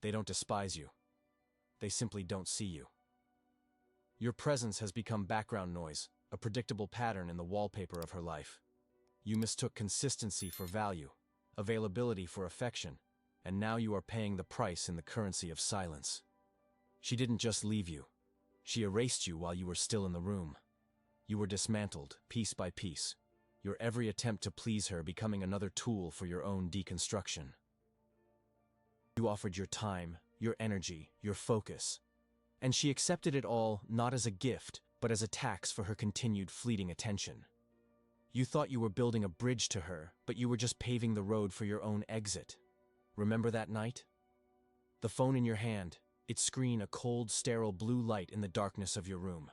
They don't despise you. They simply don't see you. Your presence has become background noise, a predictable pattern in the wallpaper of her life. You mistook consistency for value, availability for affection, and now you are paying the price in the currency of silence. She didn't just leave you. She erased you while you were still in the room. You were dismantled, piece by piece, your every attempt to please her becoming another tool for your own deconstruction. You offered your time, your energy, your focus, and she accepted it all not as a gift, but as a tax for her continued fleeting attention. You thought you were building a bridge to her, but you were just paving the road for your own exit. Remember that night? The phone in your hand, its screen a cold, sterile blue light in the darkness of your room.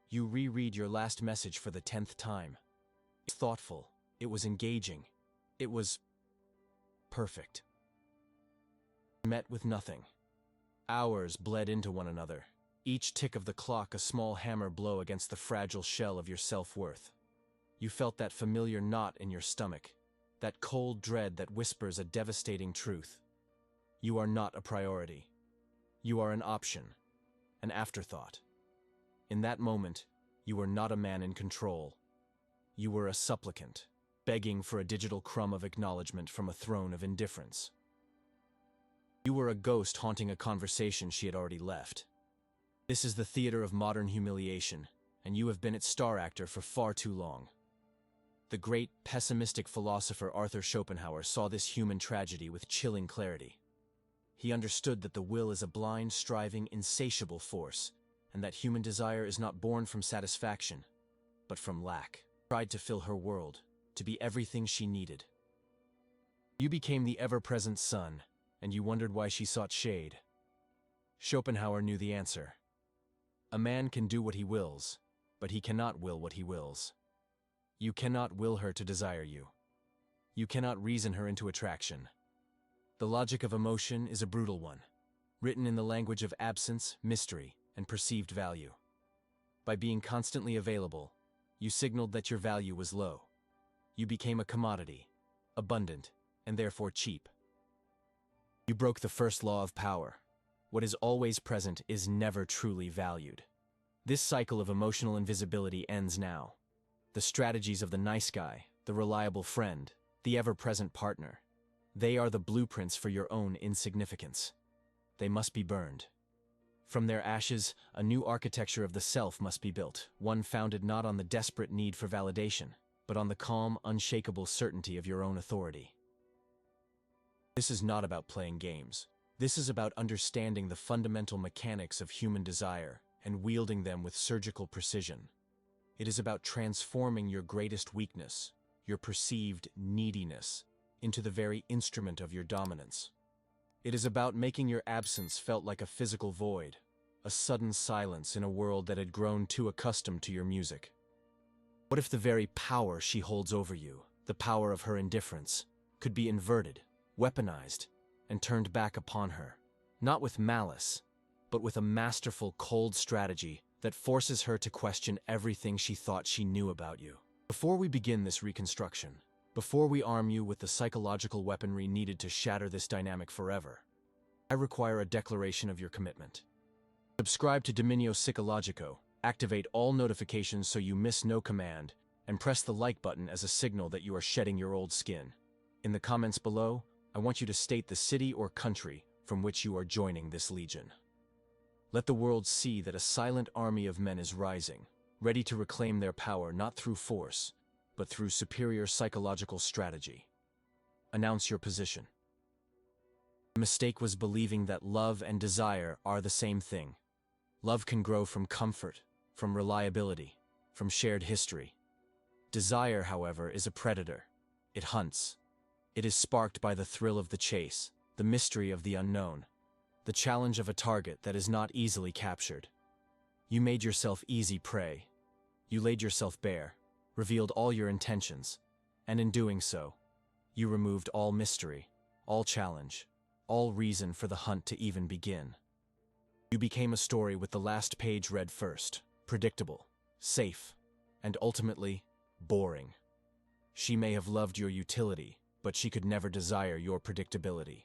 You reread your last message for the 10th time. It was thoughtful, it was engaging, it was perfect. You met with nothing. Hours bled into one another, each tick of the clock a small hammer blow against the fragile shell of your self-worth. You felt that familiar knot in your stomach, that cold dread that whispers a devastating truth. You are not a priority. You are an option, an afterthought. In that moment, you were not a man in control. You were a supplicant, begging for a digital crumb of acknowledgement from a throne of indifference. You were a ghost haunting a conversation she had already left. This is the theater of modern humiliation, and you have been its star actor for far too long. The great, pessimistic philosopher Arthur Schopenhauer saw this human tragedy with chilling clarity. He understood that the will is a blind, striving, insatiable force, and that human desire is not born from satisfaction, but from lack. He tried to fill her world, to be everything she needed. You became the ever-present sun, and you wondered why she sought shade. Schopenhauer knew the answer. A man can do what he wills, but he cannot will what he wills. You cannot will her to desire you. You cannot reason her into attraction. The logic of emotion is a brutal one, written in the language of absence, mystery, and perceived value. By being constantly available, you signaled that your value was low. You became a commodity, abundant, and therefore cheap. You broke the first law of power. What is always present is never truly valued. This cycle of emotional invisibility ends now. The strategies of the nice guy, the reliable friend, the ever-present partner, they are the blueprints for your own insignificance. They must be burned. From their ashes, a new architecture of the self must be built, one founded not on the desperate need for validation, but on the calm, unshakable certainty of your own authority. This is not about playing games. This is about understanding the fundamental mechanics of human desire and wielding them with surgical precision. It is about transforming your greatest weakness, your perceived neediness, into the very instrument of your dominance. It is about making your absence felt like a physical void, a sudden silence in a world that had grown too accustomed to your music. What if the very power she holds over you, the power of her indifference, could be inverted, weaponized, and turned back upon her, not with malice, but with a masterful, cold strategy that forces her to question everything she thought she knew about you. Before we begin this reconstruction, before we arm you with the psychological weaponry needed to shatter this dynamic forever, I require a declaration of your commitment. Subscribe to Dominio Psicologico, activate all notifications so you miss no command, and press the like button as a signal that you are shedding your old skin. In the comments below, I want you to state the city or country from which you are joining this legion. Let the world see that a silent army of men is rising, ready to reclaim their power not through force, but through superior psychological strategy. Announce your position. The mistake was believing that love and desire are the same thing. Love can grow from comfort, from reliability, from shared history. Desire, however, is a predator. It hunts. It is sparked by the thrill of the chase, the mystery of the unknown, the challenge of a target that is not easily captured. You made yourself easy prey. You laid yourself bare, revealed all your intentions, and in doing so, you removed all mystery, all challenge, all reason for the hunt to even begin. You became a story with the last page read first, predictable, safe, and ultimately, boring. She may have loved your utility, but she could never desire your predictability.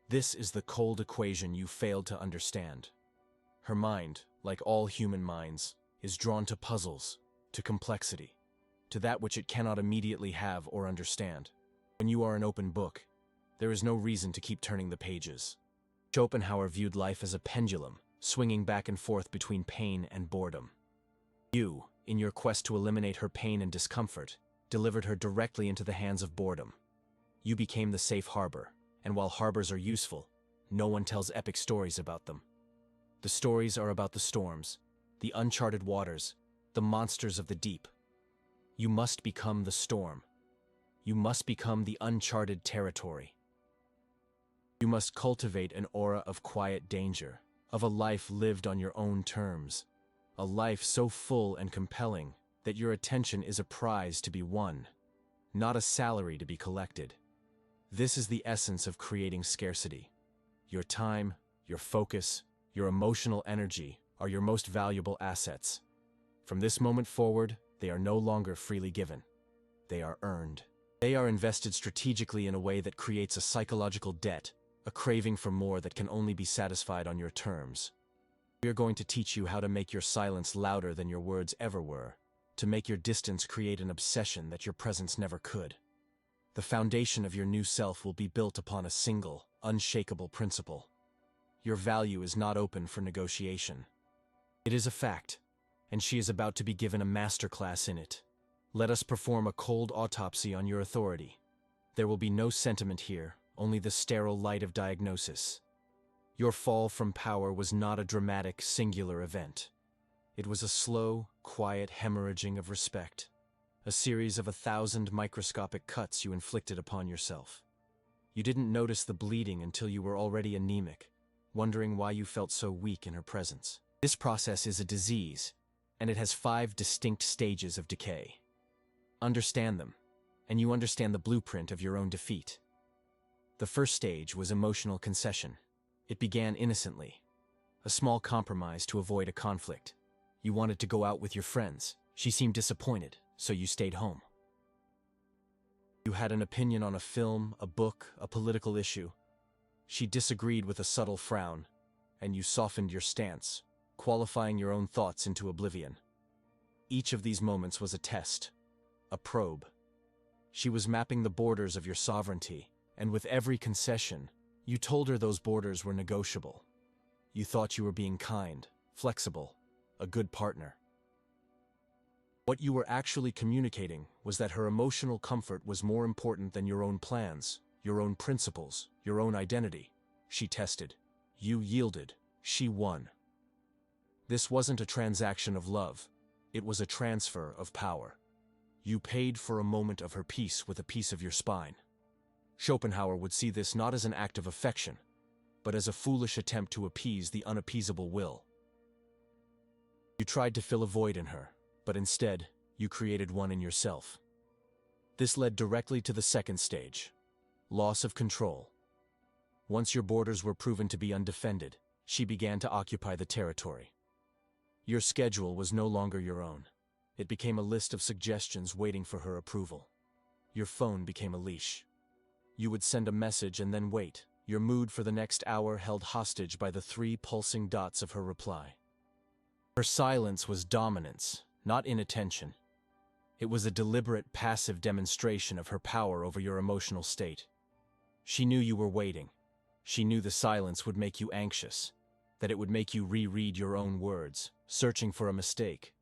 This is the cold equation you failed to understand. Her mind, like all human minds, is drawn to puzzles, to complexity, to that which it cannot immediately have or understand. When you are an open book, there is no reason to keep turning the pages. Schopenhauer viewed life as a pendulum, swinging back and forth between pain and boredom. You, in your quest to eliminate her pain and discomfort, delivered her directly into the hands of boredom. You became the safe harbor, and while harbors are useful, no one tells epic stories about them. The stories are about the storms, the uncharted waters, the monsters of the deep. You must become the storm. You must become the uncharted territory. You must cultivate an aura of quiet danger, of a life lived on your own terms, a life so full and compelling that your attention is a prize to be won, not a salary to be collected. This is the essence of creating scarcity. Your time, your focus, your emotional energy are your most valuable assets. From this moment forward, they are no longer freely given. They are earned. They are invested strategically in a way that creates a psychological debt, a craving for more that can only be satisfied on your terms. We are going to teach you how to make your silence louder than your words ever were, to make your distance create an obsession that your presence never could. The foundation of your new self will be built upon a single, unshakable principle. Your value is not open for negotiation. It is a fact, and she is about to be given a masterclass in it. Let us perform a cold autopsy on your authority. There will be no sentiment here, only the sterile light of diagnosis. Your fall from power was not a dramatic, singular event. It was a slow, quiet hemorrhaging of respect, a series of 1,000 microscopic cuts you inflicted upon yourself. You didn't notice the bleeding until you were already anemic, wondering why you felt so weak in her presence. This process is a disease, and it has 5 distinct stages of decay. Understand them, and you understand the blueprint of your own defeat. The first stage was emotional concession. It began innocently, a small compromise to avoid a conflict. You wanted to go out with your friends. She seemed disappointed, so you stayed home. You had an opinion on a film, a book, a political issue. She disagreed with a subtle frown, and you softened your stance, qualifying your own thoughts into oblivion. Each of these moments was a test, a probe. She was mapping the borders of your sovereignty, and with every concession, you told her those borders were negotiable. You thought you were being kind, flexible, a good partner. What you were actually communicating was that her emotional comfort was more important than your own plans, your own principles, your own identity. She tested. You yielded. She won. This wasn't a transaction of love. It was a transfer of power. You paid for a moment of her peace with a piece of your spine. Schopenhauer would see this not as an act of affection, but as a foolish attempt to appease the unappeasable will. You tried to fill a void in her, but instead, you created one in yourself. This led directly to the second stage, loss of control. Once your borders were proven to be undefended, she began to occupy the territory. Your schedule was no longer your own. It became a list of suggestions waiting for her approval. Your phone became a leash. You would send a message and then wait, your mood for the next hour held hostage by the 3 pulsing dots of her reply. Her silence was dominance, not inattention. It was a deliberate, passive demonstration of her power over your emotional state. She knew you were waiting. She knew the silence would make you anxious, that it would make you reread your own words, searching for a mistake.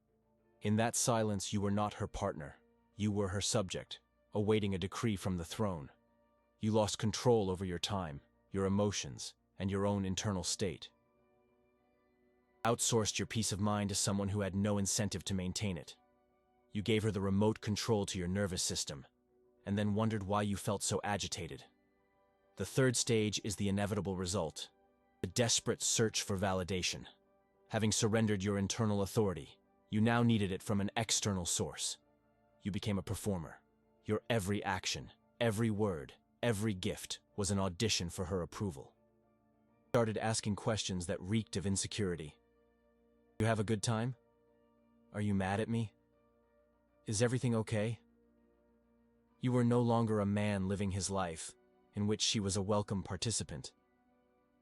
In that silence, you were not her partner. You were her subject, awaiting a decree from the throne. You lost control over your time, your emotions, and your own internal state. Outsourced your peace of mind to someone who had no incentive to maintain it. You gave her the remote control to your nervous system, and then wondered why you felt so agitated. The third stage is the inevitable result, the desperate search for validation. Having surrendered your internal authority, you now needed it from an external source. You became a performer. Your every action, every word, every gift was an audition for her approval. You started asking questions that reeked of insecurity. You have a good time? Are you mad at me? Is everything okay? You were no longer a man living his life, in which she was a welcome participant.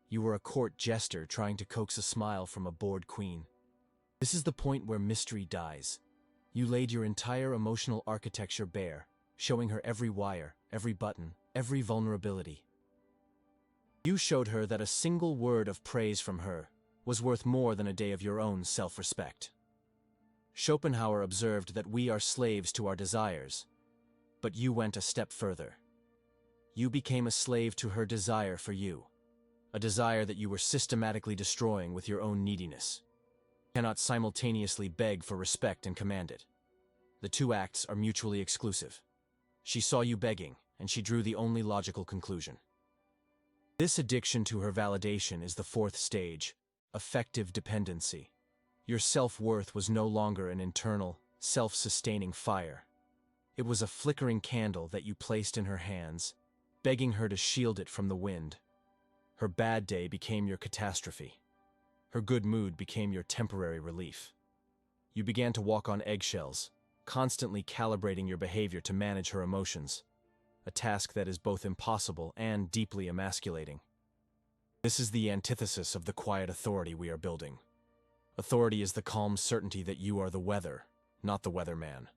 You were a court jester trying to coax a smile from a bored queen. This is the point where mystery dies. You laid your entire emotional architecture bare, showing her every wire, every button, every vulnerability. You showed her that a single word of praise from her was worth more than a day of your own self-respect. Schopenhauer observed that we are slaves to our desires, but you went a step further. You became a slave to her desire for you, a desire that you were systematically destroying with your own neediness. You cannot simultaneously beg for respect and command it. The two acts are mutually exclusive. She saw you begging, and she drew the only logical conclusion. This addiction to her validation is the fourth stage, affective dependency. Your self-worth was no longer an internal, self-sustaining fire. It was a flickering candle that you placed in her hands, begging her to shield it from the wind. Her bad day became your catastrophe. Her good mood became your temporary relief. You began to walk on eggshells, constantly calibrating your behavior to manage her emotions, a task that is both impossible and deeply emasculating. This is the antithesis of the quiet authority we are building. Authority is the calm certainty that you are the weather, not the weatherman.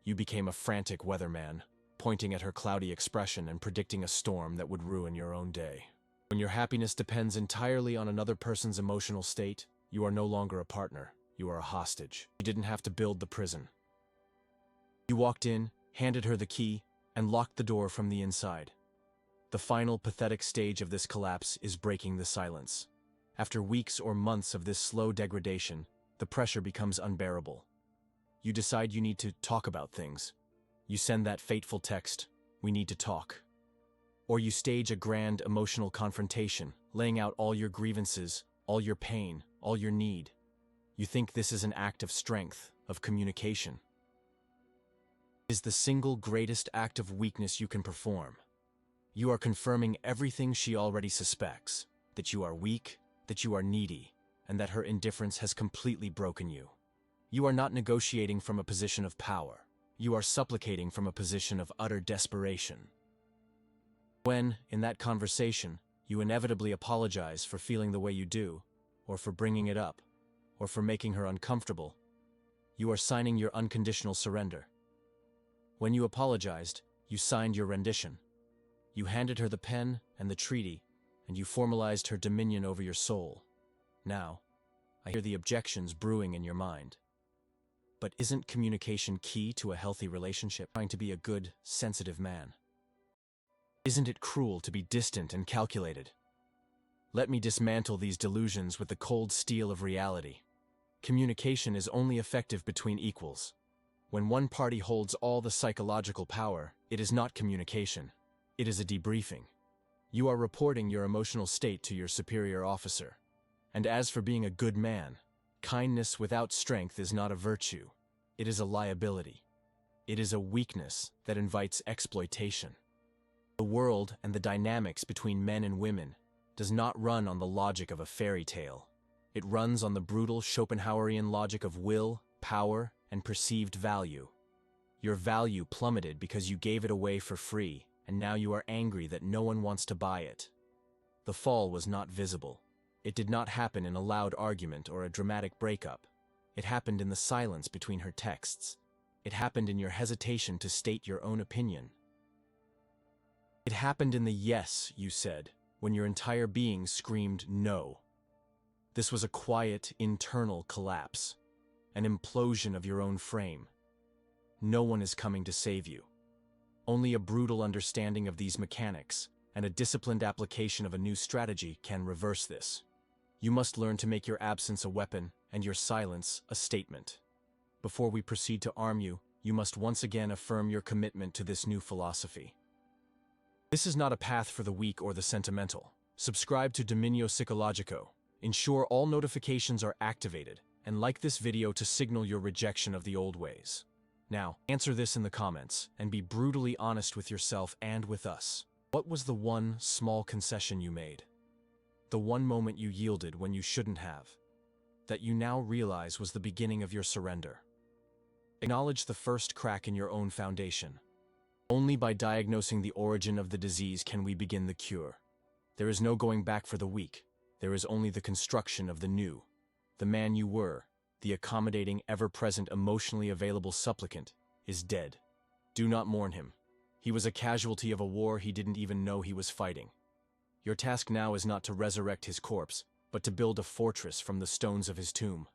You became a frantic weatherman, pointing at her cloudy expression and predicting a storm that would ruin your own day. When your happiness depends entirely on another person's emotional state, you are no longer a partner, you are a hostage. You didn't have to build the prison. You walked in, handed her the key, and locked the door from the inside. The final pathetic stage of this collapse is breaking the silence. After weeks or months of this slow degradation, the pressure becomes unbearable. You decide you need to talk about things. You send that fateful text, "We need to talk." Or you stage a grand emotional confrontation, laying out all your grievances, all your pain, all your need. You think this is an act of strength, of communication. It is the single greatest act of weakness you can perform. You are confirming everything she already suspects, that you are weak, that you are needy, and that her indifference has completely broken you. You are not negotiating from a position of power. You are supplicating from a position of utter desperation. When, in that conversation, you inevitably apologize for feeling the way you do, or for bringing it up, or for making her uncomfortable, you are signing your unconditional surrender. When you apologized, you signed your rendition. You handed her the pen and the treaty, and you formalized her dominion over your soul. Now, I hear the objections brewing in your mind. But isn't communication key to a healthy relationship? Trying to be a good, sensitive man. Isn't it cruel to be distant and calculated? Let me dismantle these delusions with the cold steel of reality. Communication is only effective between equals. When one party holds all the psychological power, it is not communication. It is a debriefing. You are reporting your emotional state to your superior officer. And as for being a good man, kindness without strength is not a virtue. It is a liability. It is a weakness that invites exploitation. The world and the dynamics between men and women does not run on the logic of a fairy tale. It runs on the brutal Schopenhauerian logic of will, power, and perceived value. Your value plummeted because you gave it away for free, and now you are angry that no one wants to buy it. The fall was not visible. It did not happen in a loud argument or a dramatic breakup. It happened in the silence between her texts. It happened in your hesitation to state your own opinion. It happened in the yes you said, when your entire being screamed no. This was a quiet, internal collapse, an implosion of your own frame. No one is coming to save you. Only a brutal understanding of these mechanics and a disciplined application of a new strategy can reverse this. You must learn to make your absence a weapon and your silence a statement. Before we proceed to arm you, you must once again affirm your commitment to this new philosophy. This is not a path for the weak or the sentimental. Subscribe to Dominio Psicologico. Ensure all notifications are activated, and like this video to signal your rejection of the old ways. Now, answer this in the comments, and be brutally honest with yourself and with us. What was the one small concession you made? The one moment you yielded when you shouldn't have, that you now realize was the beginning of your surrender. Acknowledge the first crack in your own foundation. Only by diagnosing the origin of the disease can we begin the cure. There is no going back for the weak. There is only the construction of the new. The man you were, the accommodating, ever-present, emotionally available supplicant, is dead. Do not mourn him. He was a casualty of a war he didn't even know he was fighting. Your task now is not to resurrect his corpse, but to build a fortress from the stones of his tomb.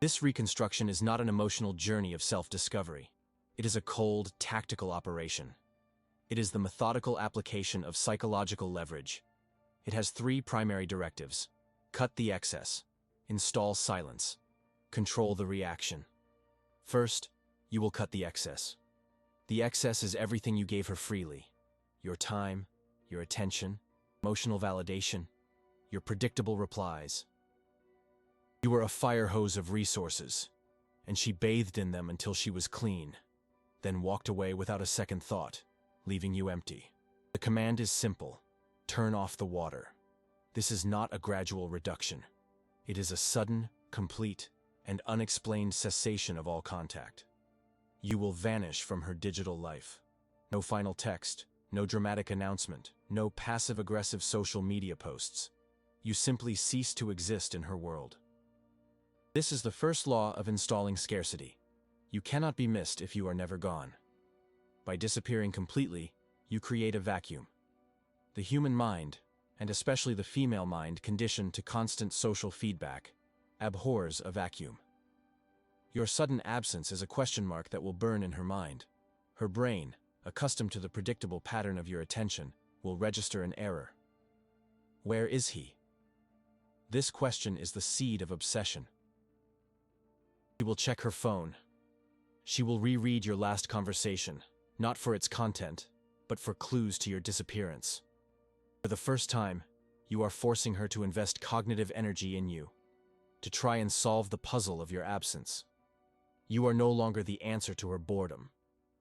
This reconstruction is not an emotional journey of self-discovery. It is a cold, tactical operation. It is the methodical application of psychological leverage. It has three primary directives: cut the excess, install silence, control the reaction. First, you will cut the excess. The excess is everything you gave her freely: your time, your attention, emotional validation, your predictable replies. You were a fire hose of resources, and she bathed in them until she was clean, then walked away without a second thought, leaving you empty. The command is simple: turn off the water. This is not a gradual reduction. It is a sudden, complete, and unexplained cessation of all contact. You will vanish from her digital life. No final text, no dramatic announcement, no passive-aggressive social media posts. You simply cease to exist in her world. This is the first law of installing scarcity. You cannot be missed if you are never gone. By disappearing completely, you create a vacuum. The human mind, and especially the female mind conditioned to constant social feedback, abhors a vacuum. Your sudden absence is a question mark that will burn in her mind. Her brain, accustomed to the predictable pattern of your attention, will register an error. Where is he? This question is the seed of obsession. She will check her phone. She will reread your last conversation, not for its content, but for clues to your disappearance. For the first time, you are forcing her to invest cognitive energy in you, to try and solve the puzzle of your absence. You are no longer the answer to her boredom.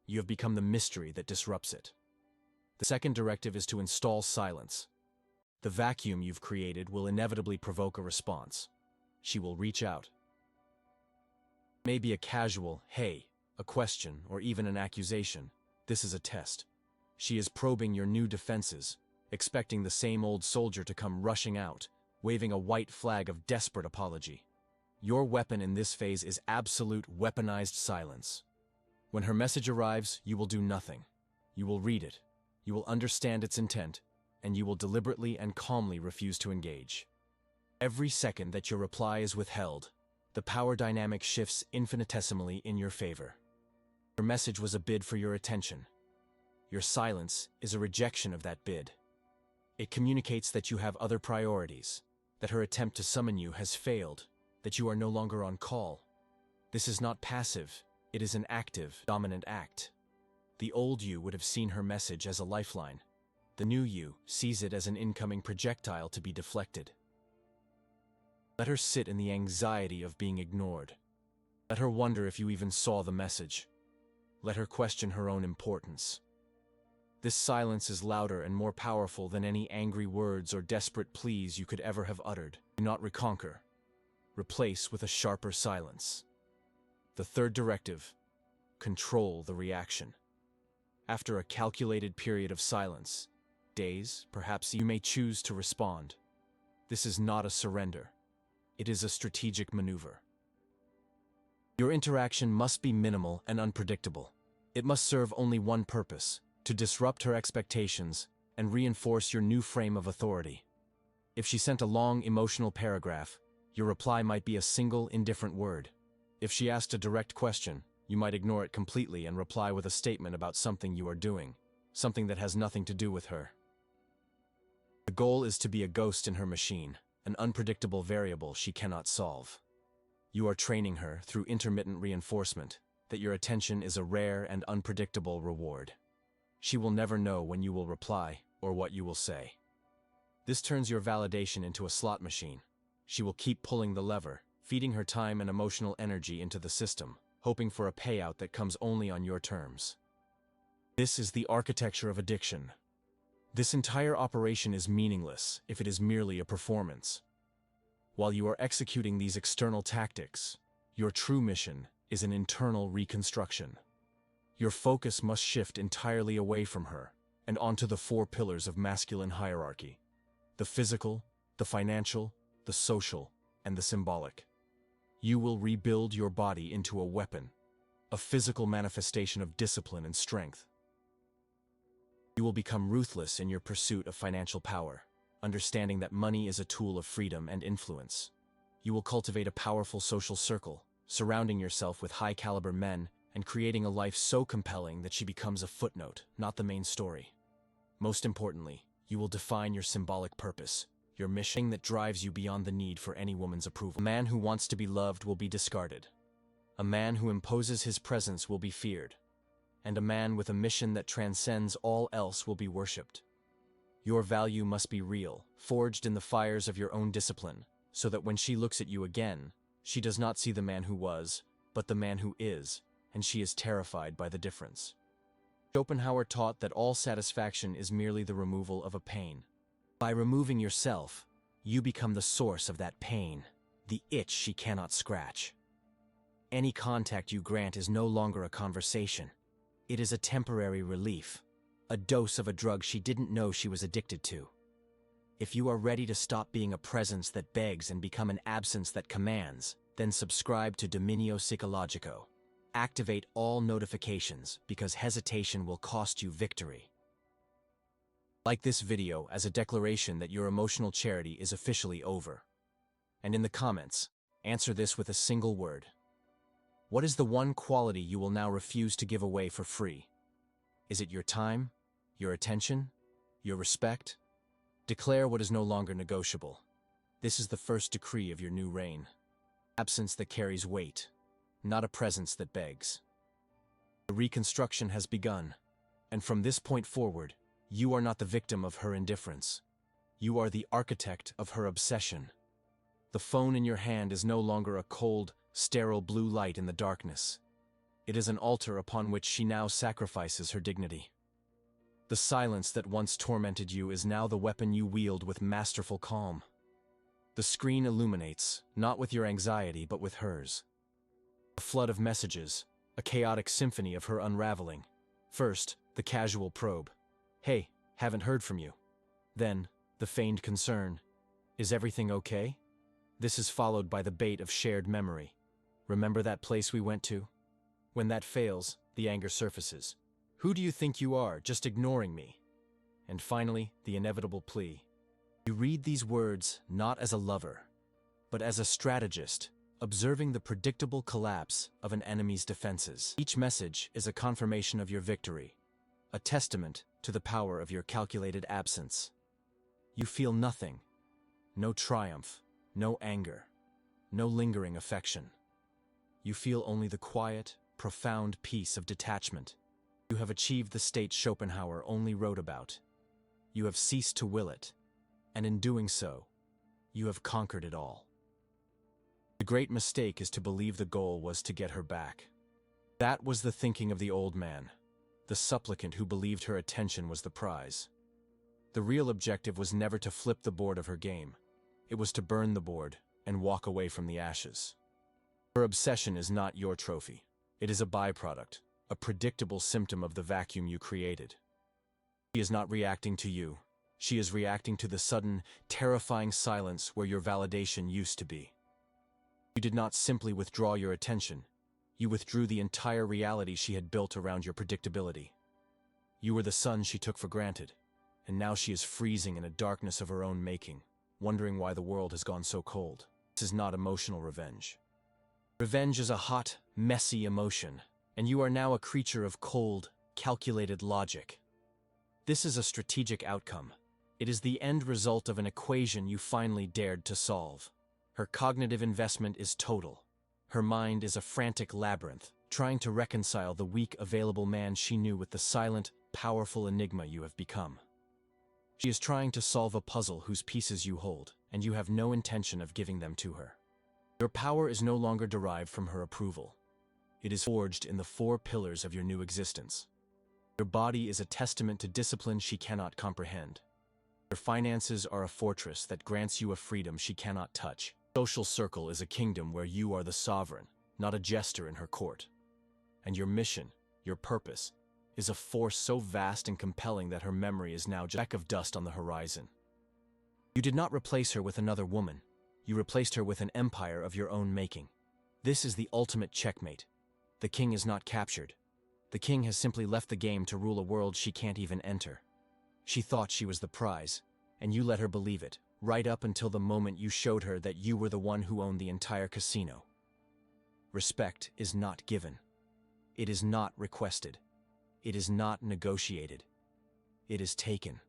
You have become the mystery that disrupts it. The second directive is to install silence. The vacuum you've created will inevitably provoke a response. She will reach out. It may be a casual, "Hey," a question, or even an accusation. This is a test. She is probing your new defenses, expecting the same old soldier to come rushing out, waving a white flag of desperate apology. Your weapon in this phase is absolute weaponized silence. When her message arrives, you will do nothing. You will read it, you will understand its intent, and you will deliberately and calmly refuse to engage. Every second that your reply is withheld, the power dynamic shifts infinitesimally in your favor. Your message was a bid for your attention. Your silence is a rejection of that bid. It communicates that you have other priorities, that her attempt to summon you has failed, that you are no longer on call. This is not passive, it is an active, dominant act. The old you would have seen her message as a lifeline. The new you sees it as an incoming projectile to be deflected. Let her sit in the anxiety of being ignored. Let her wonder if you even saw the message. Let her question her own importance. This silence is louder and more powerful than any angry words or desperate pleas you could ever have uttered. Do not reconquer. Replace with a sharper silence. The third directive: control the reaction. After a calculated period of silence, days, perhaps, you may choose to respond. This is not a surrender. It is a strategic maneuver. Your interaction must be minimal and unpredictable. It must serve only one purpose: to disrupt her expectations and reinforce your new frame of authority. If she sent a long, emotional paragraph, your reply might be a single, indifferent word. If she asked a direct question, you might ignore it completely and reply with a statement about something you are doing, something that has nothing to do with her. The goal is to be a ghost in her machine, an unpredictable variable she cannot solve. You are training her, through intermittent reinforcement, that your attention is a rare and unpredictable reward. She will never know when you will reply or what you will say. This turns your validation into a slot machine. She will keep pulling the lever, feeding her time and emotional energy into the system, hoping for a payout that comes only on your terms. This is the architecture of addiction. This entire operation is meaningless if it is merely a performance. While you are executing these external tactics, your true mission is an internal reconstruction. Your focus must shift entirely away from her, and onto the four pillars of masculine hierarchy: the physical, the financial, the social, and the symbolic. You will rebuild your body into a weapon, a physical manifestation of discipline and strength. You will become ruthless in your pursuit of financial power, understanding that money is a tool of freedom and influence. You will cultivate a powerful social circle, surrounding yourself with high-caliber men and creating a life so compelling that she becomes a footnote, not the main story. Most importantly, you will define your symbolic purpose, your mission that drives you beyond the need for any woman's approval. A man who wants to be loved will be discarded. A man who imposes his presence will be feared. And a man with a mission that transcends all else will be worshipped. Your value must be real, forged in the fires of your own discipline, so that when she looks at you again, she does not see the man who was, but the man who is, and she is terrified by the difference. Schopenhauer taught that all satisfaction is merely the removal of a pain. By removing yourself, you become the source of that pain, the itch she cannot scratch. Any contact you grant is no longer a conversation. It is a temporary relief, a dose of a drug she didn't know she was addicted to. If you are ready to stop being a presence that begs and become an absence that commands, then subscribe to Dominio Psicologico. Activate all notifications, because hesitation will cost you victory. Like this video as a declaration that your emotional charity is officially over. And in the comments, answer this with a single word. What is the one quality you will now refuse to give away for free? Is it your time, your attention, your respect? Declare what is no longer negotiable. This is the first decree of your new reign. Absence that carries weight, not a presence that begs. The reconstruction has begun, and from this point forward, you are not the victim of her indifference. You are the architect of her obsession. The phone in your hand is no longer a cold, sterile blue light in the darkness. It is an altar upon which she now sacrifices her dignity. The silence that once tormented you is now the weapon you wield with masterful calm. The screen illuminates, not with your anxiety but with hers. A flood of messages, a chaotic symphony of her unraveling. First, the casual probe. Hey, haven't heard from you. Then, the feigned concern. Is everything okay? This is followed by the bait of shared memory. Remember that place we went to? When that fails, the anger surfaces. Who do you think you are, just ignoring me? And finally, the inevitable plea. You read these words not as a lover, but as a strategist, observing the predictable collapse of an enemy's defenses. Each message is a confirmation of your victory, a testament to the power of your calculated absence. You feel nothing, no triumph, no anger, no lingering affection. You feel only the quiet, profound peace of detachment. You have achieved the state Schopenhauer only wrote about. You have ceased to will it, and in doing so, you have conquered it all. The great mistake is to believe the goal was to get her back. That was the thinking of the old man, the supplicant who believed her attention was the prize. The real objective was never to flip the board of her game. It was to burn the board and walk away from the ashes. Her obsession is not your trophy. It is a byproduct, a predictable symptom of the vacuum you created. She is not reacting to you. She is reacting to the sudden, terrifying silence where your validation used to be. You did not simply withdraw your attention. You withdrew the entire reality she had built around your predictability. You were the sun she took for granted, and now she is freezing in a darkness of her own making, wondering why the world has gone so cold. This is not emotional revenge. Revenge is a hot, messy emotion, and you are now a creature of cold, calculated logic. This is a strategic outcome. It is the end result of an equation you finally dared to solve. Her cognitive investment is total. Her mind is a frantic labyrinth, trying to reconcile the weak, available man she knew with the silent, powerful enigma you have become. She is trying to solve a puzzle whose pieces you hold, and you have no intention of giving them to her. Your power is no longer derived from her approval. It is forged in the four pillars of your new existence. Your body is a testament to discipline she cannot comprehend. Your finances are a fortress that grants you a freedom she cannot touch. Social circle is a kingdom where you are the sovereign, not a jester in her court. And your mission, your purpose, is a force so vast and compelling that her memory is now just a speck of dust on the horizon. You did not replace her with another woman. You replaced her with an empire of your own making. This is the ultimate checkmate. The king is not captured. The king has simply left the game to rule a world she can't even enter. She thought she was the prize, and you let her believe it, right up until the moment you showed her that you were the one who owned the entire casino. Respect is not given. It is not requested. It is not negotiated. It is taken.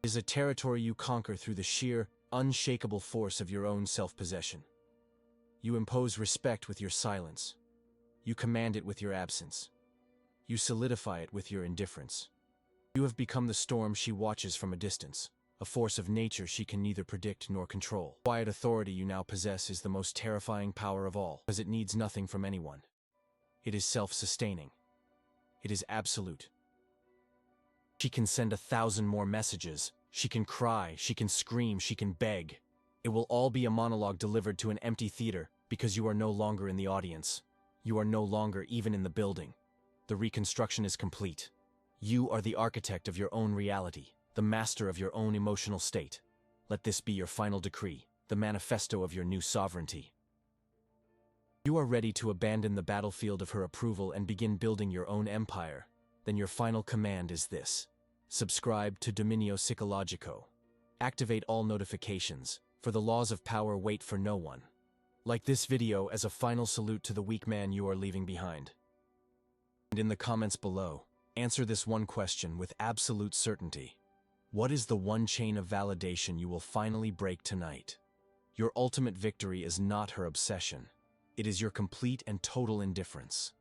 It is a territory you conquer through the sheer, unshakable force of your own self-possession. You impose respect with your silence. You command it with your absence. You solidify it with your indifference. You have become the storm she watches from a distance, a force of nature she can neither predict nor control. The quiet authority you now possess is the most terrifying power of all, because it needs nothing from anyone. It is self-sustaining. It is absolute. She can send 1,000 more messages. She can cry, she can scream, she can beg. It will all be a monologue delivered to an empty theater because you are no longer in the audience. You are no longer even in the building. The reconstruction is complete. You are the architect of your own reality, the master of your own emotional state. Let this be your final decree, the manifesto of your new sovereignty. You are ready to abandon the battlefield of her approval and begin building your own empire. Then your final command is this. Subscribe to Dominio Psicologico. Activate all notifications, for the laws of power wait for no one. Like this video as a final salute to the weak man you are leaving behind. And in the comments below, answer this one question with absolute certainty. What is the one chain of validation you will finally break tonight? Your ultimate victory is not her obsession. It is your complete and total indifference.